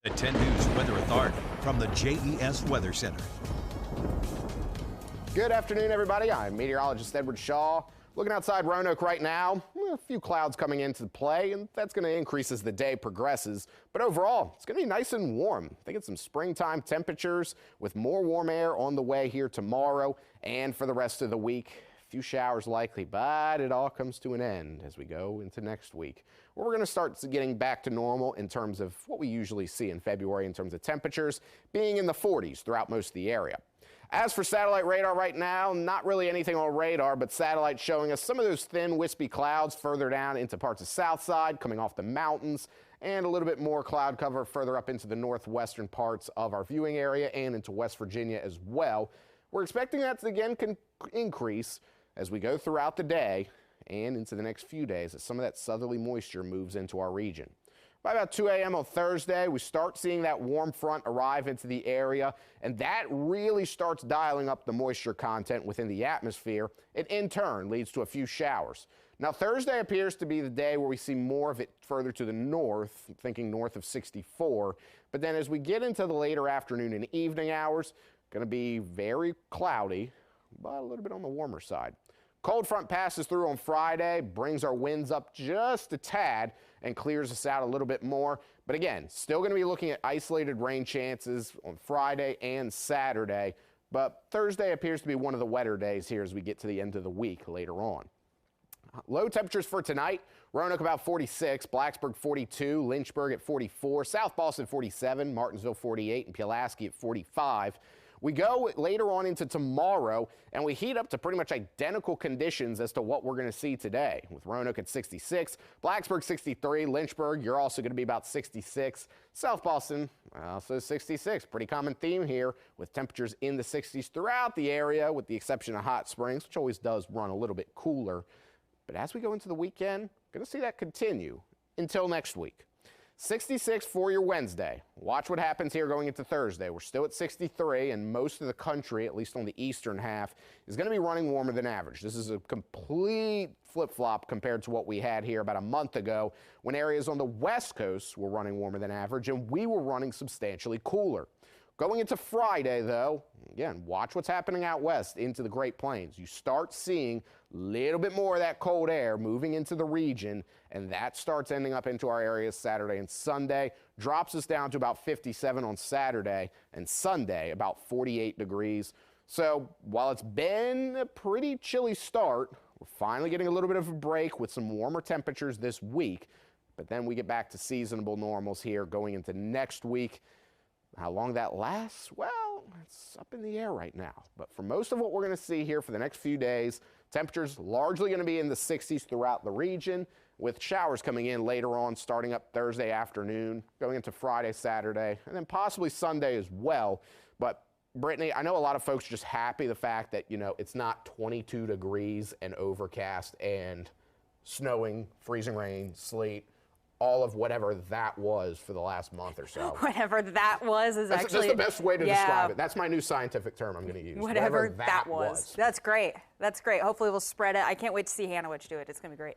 At 10 News Weather Authority from the JES Weather Center. Good afternoon, everybody. I'm meteorologist Edward Shaw. Looking outside Roanoke right now, a few clouds coming into play, and that's going to increase as the day progresses. But overall, it's going to be nice and warm. Thinking some springtime temperatures with more warm air on the way here tomorrow and for the rest of the week. A few showers likely, but it all comes to an end as we go into next week, where we're going to start getting back to normal in terms of what we usually see in February in terms of temperatures being in the 40s throughout most of the area. As for satellite radar right now, not really anything on radar, but satellite showing us some of those thin, wispy clouds further down into parts of Southside coming off the mountains, and a little bit more cloud cover further up into the northwestern parts of our viewing area and into West Virginia as well. We're expecting that to again increase as we go throughout the day and into the next few days as some of that southerly moisture moves into our region. By about 2 a.m. on Thursday, we start seeing that warm front arrive into the area, and that really starts dialing up the moisture content within the atmosphere. It in turn leads to a few showers. Now, Thursday appears to be the day where we see more of it further to the north, thinking north of 64. But then as we get into the later afternoon and evening hours, going to be very cloudy, but a little bit on the warmer side. Cold front passes through on Friday, brings our winds up just a tad and clears us out a little bit more. But again, still going to be looking at isolated rain chances on Friday and Saturday. But Thursday appears to be one of the wetter days here as we get to the end of the week later on. Low temperatures for tonight, Roanoke about 46, Blacksburg 42, Lynchburg at 44, South Boston 47, Martinsville 48, and Pulaski at 45. We go later on into tomorrow, and we heat up to pretty much identical conditions as to what we're going to see today, with Roanoke at 66, Blacksburg 63, Lynchburg, you're also going to be about 66, South Boston also 66. Pretty common theme here with temperatures in the 60s throughout the area, with the exception of Hot Springs, which always does run a little bit cooler. But as we go into the weekend, going to see that continue until next week. 66 for your Wednesday. Watch what happens here going into Thursday. We're still at 63, and most of the country, at least on the eastern half, is going to be running warmer than average. This is a complete flip-flop compared to what we had here about a month ago when areas on the West Coast were running warmer than average and we were running substantially cooler. Going into Friday, though, again, watch what's happening out west into the Great Plains. You start seeing a little bit more of that cold air moving into the region, and that starts ending up into our areas Saturday and Sunday. Drops us down to about 57 on Saturday, and Sunday about 48 degrees. So while it's been a pretty chilly start, we're finally getting a little bit of a break with some warmer temperatures this week. But then we get back to seasonable normals here going into next week. How long that lasts? Well, it's up in the air right now. But for most of what we're going to see here for the next few days, temperatures largely going to be in the 60s throughout the region, with showers coming in later on, starting up Thursday afternoon, going into Friday, Saturday, and then possibly Sunday as well. But Brittany, I know a lot of folks are just happy the fact that, you know, it's not 22 degrees and overcast and snowing, freezing rain, sleet, all of whatever that was for the last month or so. Whatever that was is that's the best way to describe it. That's my new scientific term I'm going to use. Whatever that was. That's great. That's great. Hopefully we'll spread it. I can't wait to see Hanowich do it. It's going to be great.